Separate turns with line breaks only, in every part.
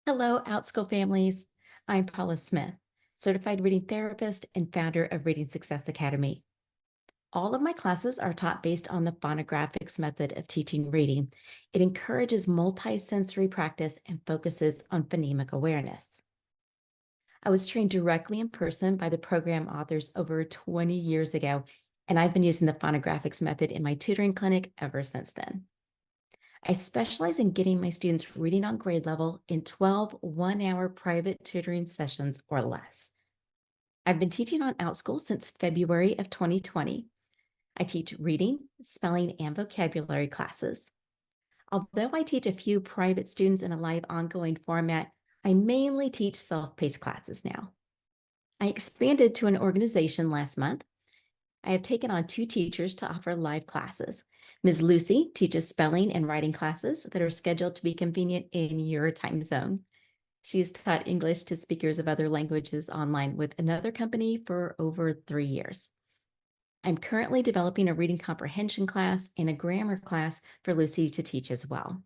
Hello, Outschool families. I'm Paula Smith, certified reading therapist and founder of Reading Success Academy. All of my classes are taught based on the phonographics method of teaching reading. It encourages multi-sensory practice and focuses on phonemic awareness. I was trained directly in person by the program authors over 20 years ago, and I've been using the phonographics method in my tutoring clinic ever since then. I specialize in getting my students reading on grade level in 12 one-hour private tutoring sessions or less. I've been teaching on Outschool since February of 2020. I teach reading, spelling, and vocabulary classes. Although I teach a few private students in a live ongoing format, I mainly teach self-paced classes now. I expanded to an organization last month. I have taken on 2 teachers to offer live classes. Ms. Lucy teaches spelling and writing classes that are scheduled to be convenient in your time zone. She has taught English to speakers of other languages online with another company for over 3 years. I'm currently developing a reading comprehension class and a grammar class for Lucy to teach as well.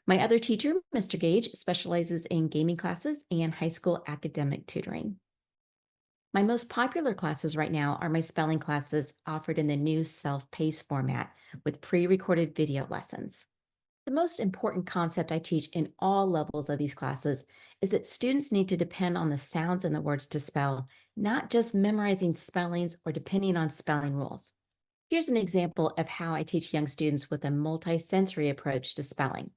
My other teacher, Mr. Gage, specializes in gaming classes and high school academic tutoring. My most popular classes right now are my spelling classes offered in the new self-paced format with pre-recorded video lessons. The most important concept I teach in all levels of these classes is that students need to depend on the sounds and the words to spell, not just memorizing spellings or depending on spelling rules. Here's an example of how I teach young students with a multi-sensory approach to spelling.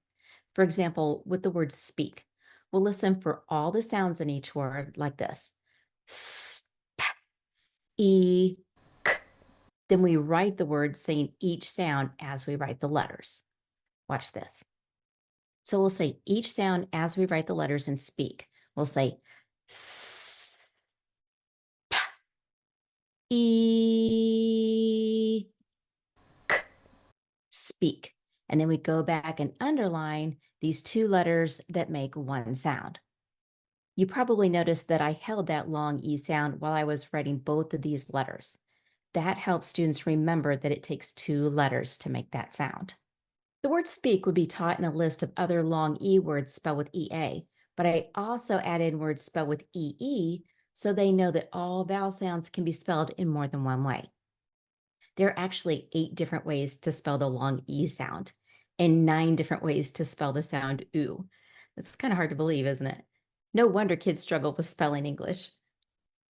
For example, with the word speak, we'll listen for all the sounds in each word like this. E, k. Then we write the word saying each sound as we write the letters. Watch this. So we'll say each sound as we write the letters and speak. We'll say s, p, e, k, speak. And then we go back and underline these 2 letters that make one sound. You probably noticed that I held that long E sound while I was writing both of these letters. That helps students remember that it takes 2 letters to make that sound. The word speak would be taught in a list of other long E words spelled with EA, but I also add in words spelled with EE so they know that all vowel sounds can be spelled in more than one way. There are actually 8 different ways to spell the long E sound and 9 different ways to spell the sound oo. That's kind of hard to believe, isn't it? No wonder kids struggle with spelling English.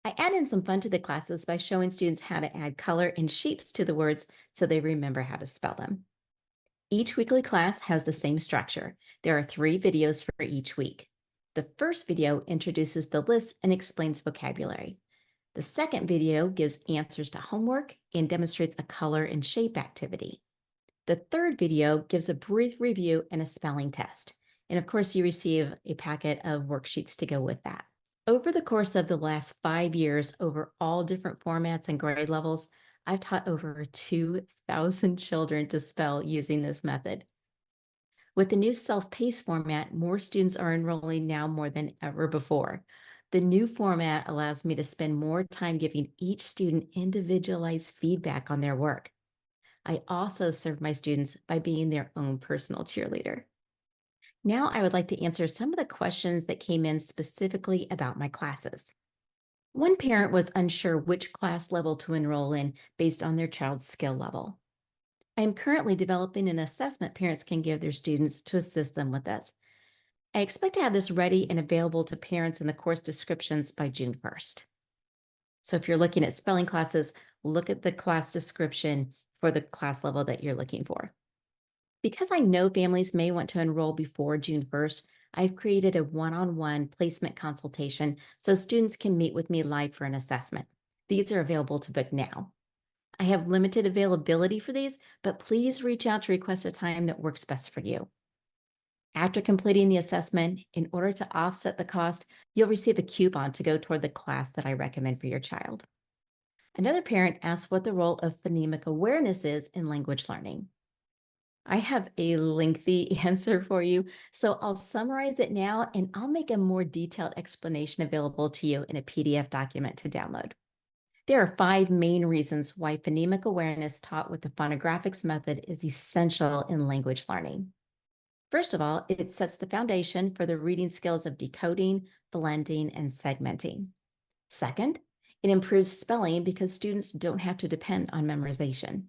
I add in some fun to the classes by showing students how to add color and shapes to the words so they remember how to spell them. Each weekly class has the same structure. There are 3 videos for each week. The first video introduces the list and explains vocabulary. The second video gives answers to homework and demonstrates a color and shape activity. The third video gives a brief review and a spelling test. And of course, you receive a packet of worksheets to go with that. Over the course of the last 5 years, over all different formats and grade levels, I've taught over 2,000 children to spell using this method. With the new self-paced format, more students are enrolling now more than ever before. The new format allows me to spend more time giving each student individualized feedback on their work. I also serve my students by being their own personal cheerleader. Now I would like to answer some of the questions that came in specifically about my classes. One parent was unsure which class level to enroll in based on their child's skill level. I am currently developing an assessment parents can give their students to assist them with this. I expect to have this ready and available to parents in the course descriptions by June 1st. So if you're looking at spelling classes, look at the class description for the class level that you're looking for. Because I know families may want to enroll before June 1st, I've created a one-on-one placement consultation so students can meet with me live for an assessment. These are available to book now. I have limited availability for these, but please reach out to request a time that works best for you. After completing the assessment, in order to offset the cost, you'll receive a coupon to go toward the class that I recommend for your child. Another parent asked what the role of phonemic awareness is in language learning. I have a lengthy answer for you, so I'll summarize it now and I'll make a more detailed explanation available to you in a PDF document to download. There are 5 main reasons why phonemic awareness taught with the phonographics method is essential in language learning. First of all, it sets the foundation for the reading skills of decoding, blending, and segmenting. Second, it improves spelling because students don't have to depend on memorization.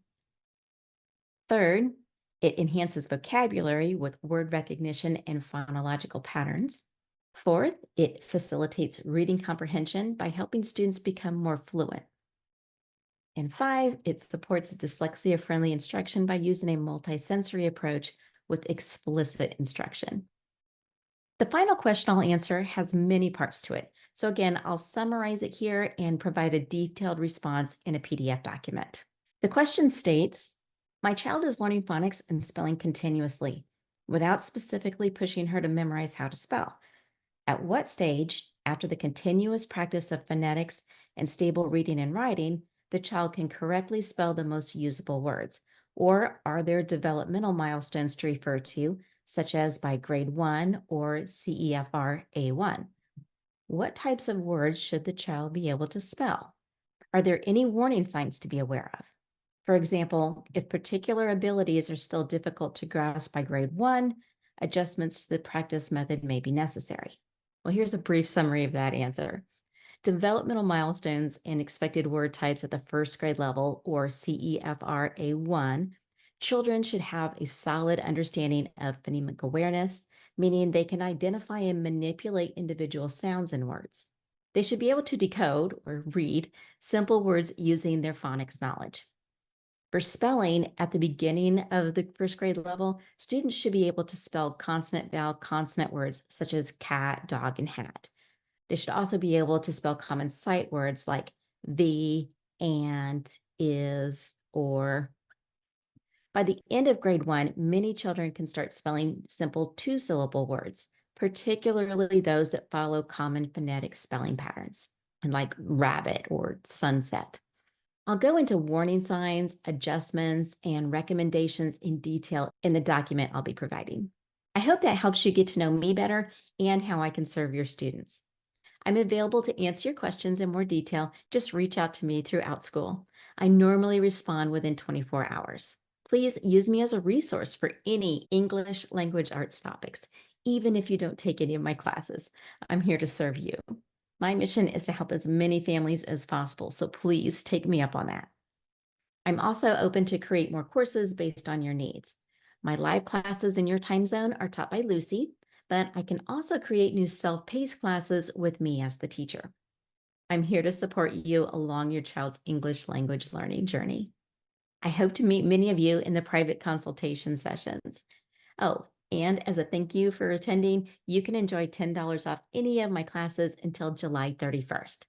Third, it enhances vocabulary with word recognition and phonological patterns. Fourth, it facilitates reading comprehension by helping students become more fluent. And five, it supports dyslexia-friendly instruction by using a multisensory approach with explicit instruction. The final question I'll answer has many parts to it. So again, I'll summarize it here and provide a detailed response in a PDF document. The question states, my child is learning phonics and spelling continuously without specifically pushing her to memorize how to spell. At what stage, after the continuous practice of phonetics and stable reading and writing, the child can correctly spell the most usable words? Or are there developmental milestones to refer to, such as by grade 1 or CEFR A1? What types of words should the child be able to spell? Are there any warning signs to be aware of? For example, if particular abilities are still difficult to grasp by grade 1, adjustments to the practice method may be necessary. Well, here's a brief summary of that answer. Developmental milestones and expected word types at the first grade level, or CEFR A1, children should have a solid understanding of phonemic awareness, meaning they can identify and manipulate individual sounds in words. They should be able to decode or read simple words using their phonics knowledge. For spelling, at the beginning of the first grade level, students should be able to spell consonant, vowel, consonant words such as cat, dog, and hat. They should also be able to spell common sight words like the, and, is, or. By the end of grade 1, many children can start spelling simple two-syllable words, particularly those that follow common phonetic spelling patterns, like rabbit or sunset. I'll go into warning signs, adjustments, and recommendations in detail in the document I'll be providing. I hope that helps you get to know me better and how I can serve your students. I'm available to answer your questions in more detail. Just reach out to me through Outschool. I normally respond within 24 hours. Please use me as a resource for any English language arts topics, even if you don't take any of my classes. I'm here to serve you. My mission is to help as many families as possible, so please take me up on that. I'm also open to create more courses based on your needs. My live classes in your time zone are taught by Lucy, but I can also create new self-paced classes with me as the teacher. I'm here to support you along your child's English language learning journey. I hope to meet many of you in the private consultation sessions. Oh, and as a thank you for attending, you can enjoy $10 off any of my classes until July 31st.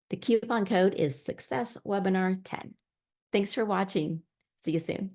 The coupon code is SuccessWebinar10. Thanks for watching. See you soon.